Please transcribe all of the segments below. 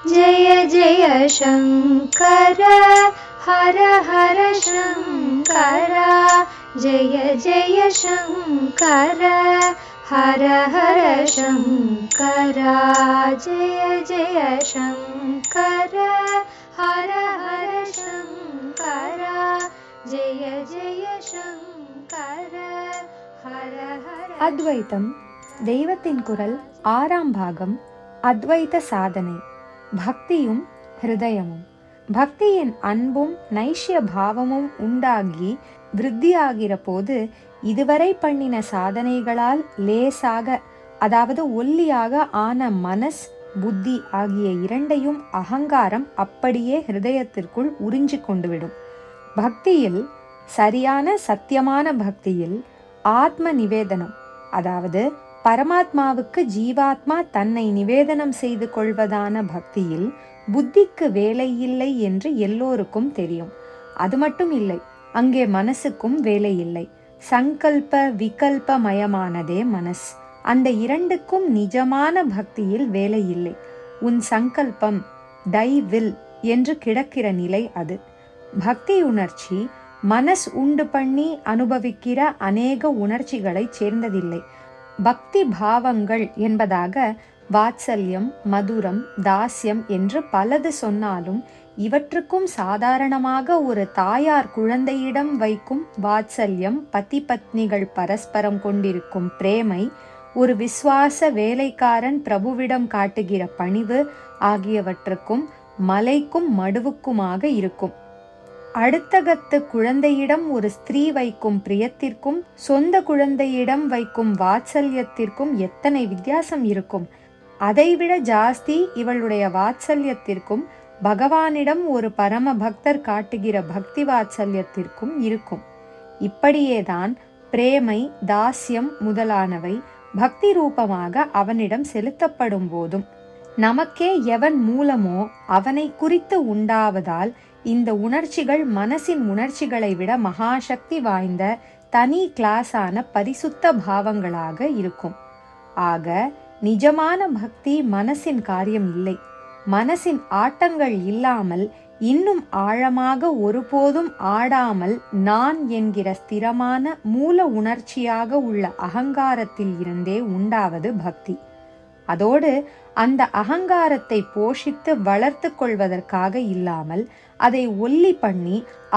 जय जय शङ्कर हर हर शङ्कर जय जय शङ्कर हर हर शङ्कर जय जय शङ्कर हर हर शङ्कर जय जय शङ्कर हर हर. அத்வைத்தம் தெய்வத்தின் குரல் 6ஆம் பாகம். அத்வைத சாதனை. பக்தியும் ஹிருதயமும். பக்தியின் அன்பும் நைஷ்ய பாவமும் உண்டாகி விருத்தியாகிற போது இதுவரை பண்ணின சாதனைகளால் லேசாக, அதாவது ஒல்லியாக ஆன மனஸ் புத்தி ஆகிய இரண்டையும் அகங்காரம் அப்படியே ஹிருதயத்திற்குள் உறிஞ்சி கொண்டுவிடும். பக்தியில், சரியான சத்தியமான பக்தியில் ஆத்ம நிவேதனம், அதாவது பரமாத்மாவுக்கு ஜீவாத்மா தன்னை நிவேதனம் செய்து கொள்வதான பக்தியில் புத்திக்கு வேலை இல்லை என்று எல்லோருக்கும் தெரியும். அது மட்டும் இல்லை, அங்கே மனசுக்கும் வேலை இல்லை. சங்கல்ப விகல்ப மயமானதே மனஸ். அந்த இரண்டுக்கும் நிஜமான பக்தியில் வேலை இல்லை. உன் சங்கல்பம் டை வில் என்று கிடக்கிற நிலை அது. பக்தி உணர்ச்சி மனஸ் உண்டு பண்ணி அனுபவிக்கிற அநேக உணர்ச்சிகளை சேர்ந்ததில்லை. பக்தி பாவங்கள் என்பதாக வாத்சல்யம், மதுரம், தாஸ்யம் என்று பலது சொன்னாலும் இவற்றுக்கும் சாதாரணமாக ஒரு தாயார் குழந்தையிடம் வைக்கும் வாத்சல்யம், பதி பத்னிகள் பரஸ்பரம் கொண்டிருக்கும் பிரேமை, ஒரு விசுவாச வேலைக்காரன் பிரபுவிடம் காட்டுகிற பணிவு ஆகியவற்றுக்கும் மலைக்கும் மடுவுக்குமாக இருக்கும். அடுத்தகத்து குழந்தையிடம் ஒரு ஸ்திரீ வைக்கும் பிரியத்திற்கும் சொந்த குழந்தையிடம் வைக்கும் வாத்சல்யத்திற்கும் எத்தனை வித்தியாசம் இருக்கும்! அதைவிட ஜாஸ்தி இவளுடைய வாத்சல்யத்திற்கும் பகவானிடம் ஒரு பரம பக்தர் காட்டுகிற பக்தி வாத்சல்யத்திற்கும் இருக்கும். இப்படியேதான் பிரேமை, தாஸ்யம் முதலானவை பக்தி ரூபமாக அவனிடம் செலுத்தப்படும் போதும் நமக்கே எவன் மூலமோ அவனை குறித்து உண்டாவதால் இந்த உணர்ச்சிகள் மனசின் உணர்ச்சிகளை விட மகாசக்தி வாய்ந்த தனி கிளாஸான பரிசுத்த பாவங்களாக இருக்கும். ஆக நிஜமான பக்தி மனசின் காரியம் இல்லை. மனசின் ஆட்டங்கள் இல்லாமல், இன்னும் ஆழமாக ஒருபோதும் ஆடாமல் நான் என்கிற ஸ்திரமான மூல உணர்ச்சியாக உள்ள அகங்காரத்தில் இருந்தே உண்டாவது பக்தி. அதோடு அந்த அகங்காரத்தை போஷித்து வளர்த்து கொள்வதற்காக இல்லாமல் அதை ஒல்லி பண்ணி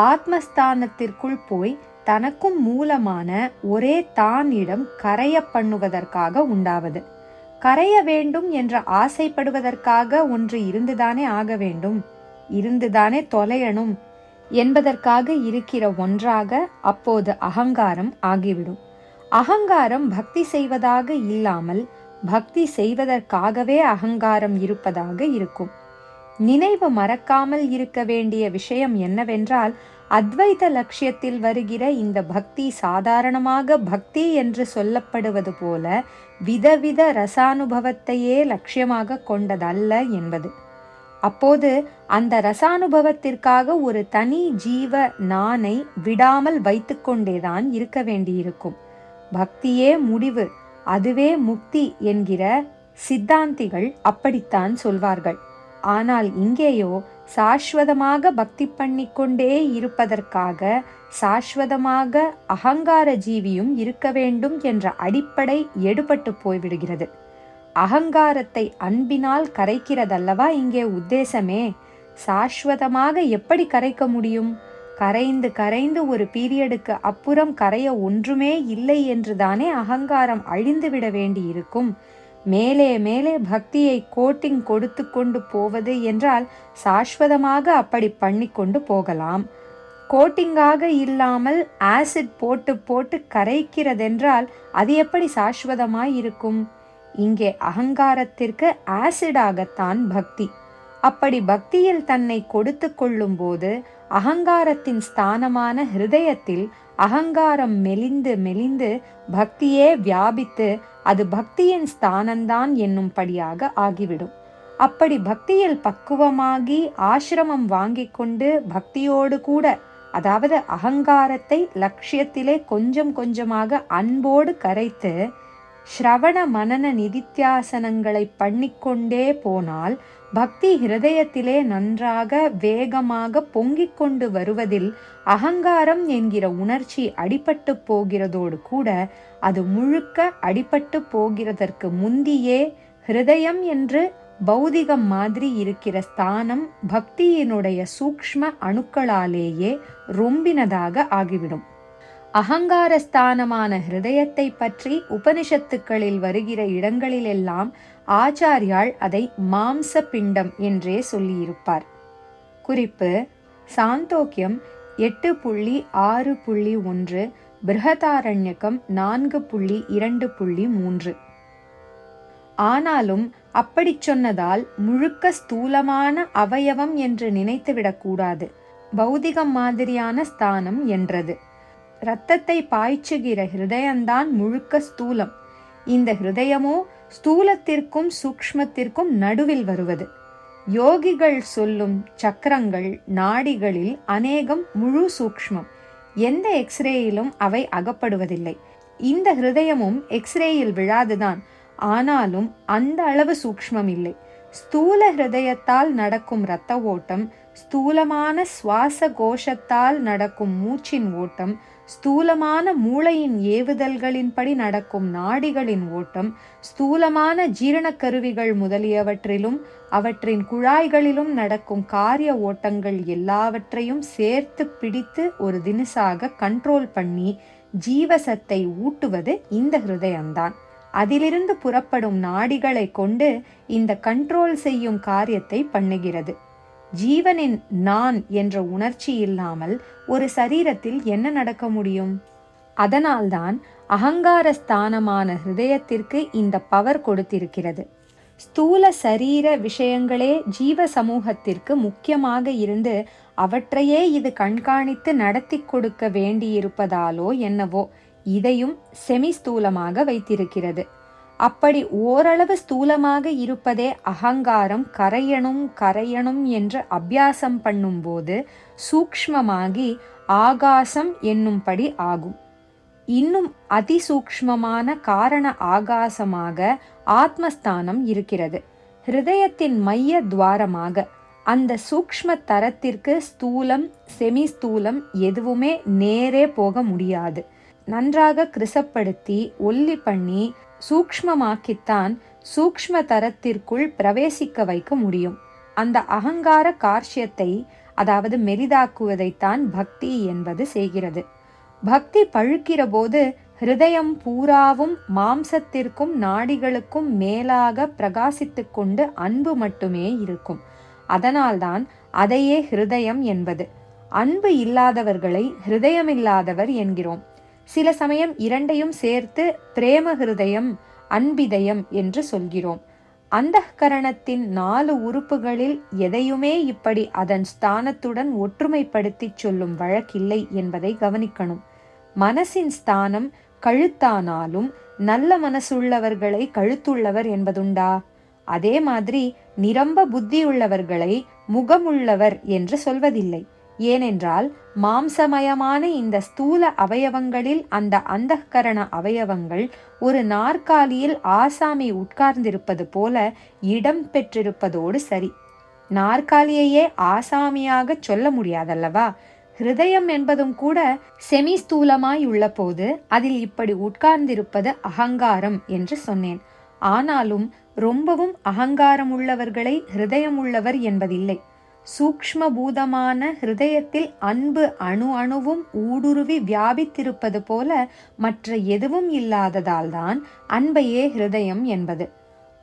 ஆத்மஸ்தானத்திற்குள் போய் தனக்கும் மூலமான ஒரே தானிடம் கரைய பண்ணுவதற்காக உண்டாவது. கரைய வேண்டும் என்று ஆசைப்படுவதற்காக ஒன்று இருந்துதானே ஆக வேண்டும், இருந்துதானே தொலையணும் என்பதற்காக இருக்கிற ஒன்றாக அப்போது அகங்காரம் ஆகிவிடும். அகங்காரம் பக்தி செய்வதாக இல்லாமல் பக்தி செய்வதற்காகவே அகங்காரம் இருப்பதாக இருக்கும். நினைவு மறக்காமல் இருக்க வேண்டிய விஷயம் என்னவென்றால், அத்வைத லட்சியத்தில் வருகிற இந்த பக்தி சாதாரணமாக பக்தி என்று சொல்லப்படுவது போல விதவித ரசானுபவத்தையே லட்சியமாக கொண்டதல்ல என்பது. அப்போது அந்த ரசானுபவத்திற்காக ஒரு தனி ஜீவ நானை விடாமல் வைத்துக்கொண்டேதான் இருக்க வேண்டியிருக்கும். பக்தியே முடிவு, அதுவே முக்தி என்கிற சித்தாந்திகள் அப்படித்தான் சொல்வார்கள். ஆனால் இங்கேயோ சாஸ்வதமாக பக்தி பண்ணிக்கொண்டே இருப்பதற்காக சாஸ்வதமாக அகங்கார ஜீவியும் இருக்க வேண்டும் என்ற அடிப்படை எடுபட்டு போய்விடுகிறது. அகங்காரத்தை அன்பினால் கரைக்கிறதல்லவா இங்கே உத்தேசமே. சாஸ்வதமாக எப்படி கரைக்க முடியும்? கரைந்து கரைந்து ஒரு பீரியடுக்கு அப்புறம் கரைய ஒன்றுமே இல்லை என்றுதானே அகங்காரம் அழிந்துவிட வேண்டி இருக்கும். மேலே மேலே பக்தியை கோட்டிங் கொடுத்து கொண்டு போவது என்றால் சாஸ்வதமாக அப்படி பண்ணி கொண்டு போகலாம். கோட்டிங்காக இல்லாமல் ஆசிட் போட்டு போட்டு கரைக்கிறதென்றால் அது எப்படி சாஸ்வதமாய் இருக்கும்? இங்கே அகங்காரத்திற்கு ஆசிடாகத்தான் பக்தி. அப்படி பக்தியில் தன்னை கொடுத்து கொள்ளும் போது அகங்காரத்தின் ஸ்தானமான ஹிருதயத்தில் அகங்காரம் மெலிந்து மெலிந்து பக்தியே வியாபித்து அது பக்தியின் ஸ்தானந்தான் என்னும்படியாக ஆகிவிடும். அப்படி பக்தியில் பக்குவமாகி ஆசிரமம் வாங்கி கொண்டு பக்தியோடு கூட, அதாவது அகங்காரத்தை லட்சியத்திலே கொஞ்சம் கொஞ்சமாக அன்போடு கரைத்து ஸ்ரவண மனன நிதித்தியாசனங்களை பண்ணிக்கொண்டே போனால் பக்தி ஹிருதயத்திலே நன்றாக வேகமாக பொங்கிக் கொண்டு வருவதில் அகங்காரம் என்கிற உணர்ச்சி அடிபட்டு போகிறதோடு கூட அது முழுக்க அடிபட்டு போகிறதற்கு முந்தியே ஹிருதயம் என்று பௌதிகம் மாதிரி இருக்கிற ஸ்தானம் பக்தியினுடைய சூக்ஷ்ம அணுக்களாலேயே ரொம்பினதாக ஆகிவிடும். அகங்காரஸ்தானமான ஹிருதயத்தை பற்றி உபனிஷத்துக்களில் வருகிற இடங்களிலெல்லாம் ஆச்சாரியால் அதை மாம்ச பிண்டம் என்றே சொல்லியிருப்பார். குறிப்பு: சாந்தோக்கியம் 8.6.1, பிருஹதாரண்யகம் 4.2.3. ஆனாலும் அப்படி சொன்னதால் முழுக்க ஸ்தூலமான அவயவம் என்று நினைத்துவிடக்கூடாது. பௌதிகம் மாதிரியான ஸ்தானம் என்றது. இரத்தத்தை பாய்ச்சுகிற ஹிருதயம்தான் முழுக்க ஸ்தூலம். இந்த ஹிருதயமோ ஸ்தூலத்திற்கும் சூக்ஷ்மத்திற்கும் நடுவில் வருவது. யோகிகள் சொல்லும் சக்கரங்கள் நாடிகளில் அநேகம் முழு சூக்ஷ்மம். எந்த எக்ஸ்ரேயிலும் அவை அகப்படுவதில்லை. இந்த ஹிருதயமும் எக்ஸ்ரேயில் விழாதுதான். ஆனாலும் அந்த அளவு சூக்ஷ்மம் இல்லை. ஸ்தூல ஹிருதயத்தால் நடக்கும் இரத்த ஓட்டம், ஸ்தூலமான சுவாச கோஷத்தால் நடக்கும் மூச்சின் ஓட்டம், ஸ்தூலமான மூளையின் ஏவுதல்களின்படி நடக்கும் நாடிகளின் ஓட்டம், ஸ்தூலமான ஜீரணக்கருவிகள் முதலியவற்றிலும் அவற்றின் குழாய்களிலும் நடக்கும் காரிய ஓட்டங்கள் எல்லாவற்றையும் சேர்த்து பிடித்து ஒரு தினசாக கண்ட்ரோல் பண்ணி ஜீவசத்தை ஊட்டுவது இந்த ஹிருதயம்தான். அதிலிருந்து புறப்படும் நாடிகளை கொண்டு இந்த கண்ட்ரோல் செய்யும் காரியத்தை பண்ணுகிறது. ஜீவனின் நான் என்ற உணர்ச்சி இல்லாமல் ஒரு சரீரத்தில் என்ன நடக்க முடியும்? அதனால்தான் அகங்காரஸ்தானமான ஹிருதயத்திற்கு இந்த பவர் கொடுத்திருக்கிறது. ஸ்தூல சரீர விஷயங்களே ஜீவ சமூகத்திற்கு முக்கியமாக இருந்து அவற்றையே இது கண்காணித்து நடத்தி கொடுக்க வேண்டியிருப்பதாலோ என்னவோ இதையும் செமி ஸ்தூலமாக வைத்திருக்கிறது. அப்படி ஓரளவு ஸ்தூலமாக இருப்பதே அகங்காரம் கரையணும் என்று அபியாசம் பண்ணும்போது சூக்ஷ்மமாகி ஆகாசம் என்னும்படி ஆகும். இன்னும் அதிசூக்ஷ்மமான காரண ஆகாசமாக ஆத்மஸ்தானம் இருக்கிறது. ஹிருதயத்தின் மைய துவாரமாக அந்த சூக்ஷ்ம தரத்திற்கு ஸ்தூலம் செமி ஸ்தூலம் எதுவுமே நேரே போக முடியாது. நன்றாக கிருசப்படுத்தி ஒல்லி பண்ணி சூக்ஷ்மமாக்கித்தான் சூக்ஷ்ம தரத்திற்குள் பிரவேசிக்க வைக்க முடியும். அந்த அகங்கார கார்ஷ்யத்தை, அதாவது மெலிதாக்குவதைத்தான் பக்தி என்பது செய்கிறது. பக்தி பழுக்கிற போது ஹிருதயம் பூராவும் மாம்சத்திற்கும் நாடிகளுக்கும் மேலாக பிரகாசித்து கொண்டு அன்பு மட்டுமே இருக்கும். அதனால்தான் அதையே ஹிருதயம் என்பது. அன்பு இல்லாதவர்களை ஹிருதயமில்லாதவர் என்கிறோம். சில சமயம் இரண்டையும் சேர்த்து பிரேம ஹிருதயம், அன்பிதயம் என்று சொல்கிறோம். அந்தఃகரணத்தின் 4 உறுப்புகளில் எதையுமே இப்படி அதன் ஸ்தானத்துடன் ஒற்றுமைப்படுத்தி சொல்லும் வழக்கில்லை என்பதை கவனிக்கணும். மனசின் ஸ்தானம் கழுத்தானாலும் நல்ல மனசுள்ளவர்களை கழுத்துள்ளவர் என்பதுண்டா? அதே மாதிரி நிரம்ப புத்தியுள்ளவர்களை முகமுள்ளவர் என்று சொல்வதில்லை. ஏனென்றால் மாம்சமயமான இந்த ஸ்தூல அவயவங்களில் அந்த அந்தఃகரண அவயவங்கள் ஒரு நாற்காலியில் ஆசாமி உட்கார்ந்திருப்பது போல இடம் பெற்றிருப்பதோடு சரி. நாற்காலியையே ஆசாமியாக சொல்ல முடியாதல்லவா? ஹிருதயம் என்பதும் கூட செமி ஸ்தூலமாய் உள்ள போது அதில் இப்படி உட்கார்ந்திருப்பது அகங்காரம் என்று சொன்னேன். ஆனாலும் ரொம்பவும் அகங்காரம் உள்ளவர்களை ஹிருதயம் உள்ளவர் என்பதில்லை. சூக்ஷ்ம பூதமான ஹிருதயத்தில் அன்பு அணுவும் ஊடுருவி வியாபித்திருப்பது போல மற்ற எதுவும் இல்லாததால் தான் அன்பையே ஹிருதயம் என்பது.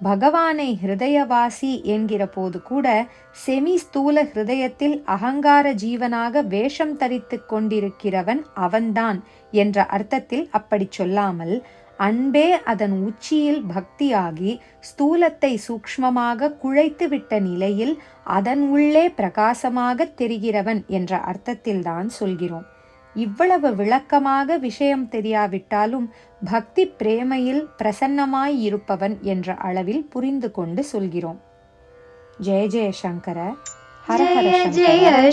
பகவானை ஹிருதயவாசி என்கிற போது கூட செமி ஸ்தூல ஹிருதயத்தில் அகங்கார ஜீவனாக வேஷம் தரித்து கொண்டிருக்கிறவன் அவன்தான் என்ற அர்த்தத்தில் அப்படி சொல்லாமல், அன்பே அதன் உச்சியில் பக்தியாகி ஸ்தூலத்தை சூக்ஷ்மமாக குழைத்து விட்ட நிலையில் அதன் உள்ளே பிரகாசமாக தெரிகிறவன் என்ற அர்த்தத்தில்தான் சொல்கிறோம். இவ்வளவு விளக்கமாக விஷயம் தெரியாவிட்டாலும் பக்தி பிரேமையில் பிரசன்னமாய் இருப்பவன் என்ற அளவில் புரிந்து கொண்டு சொல்கிறோம். ஜெய ஜெய சங்கர, ஹர ஹர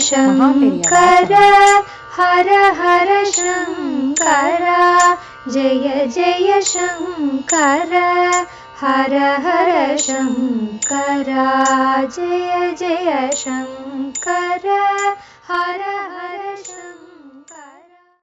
சங்கர, ஹர ஹர சங்கர, ஜெய ஜெய சங்கர, हर हर शङ्करा जय जय शङ्कर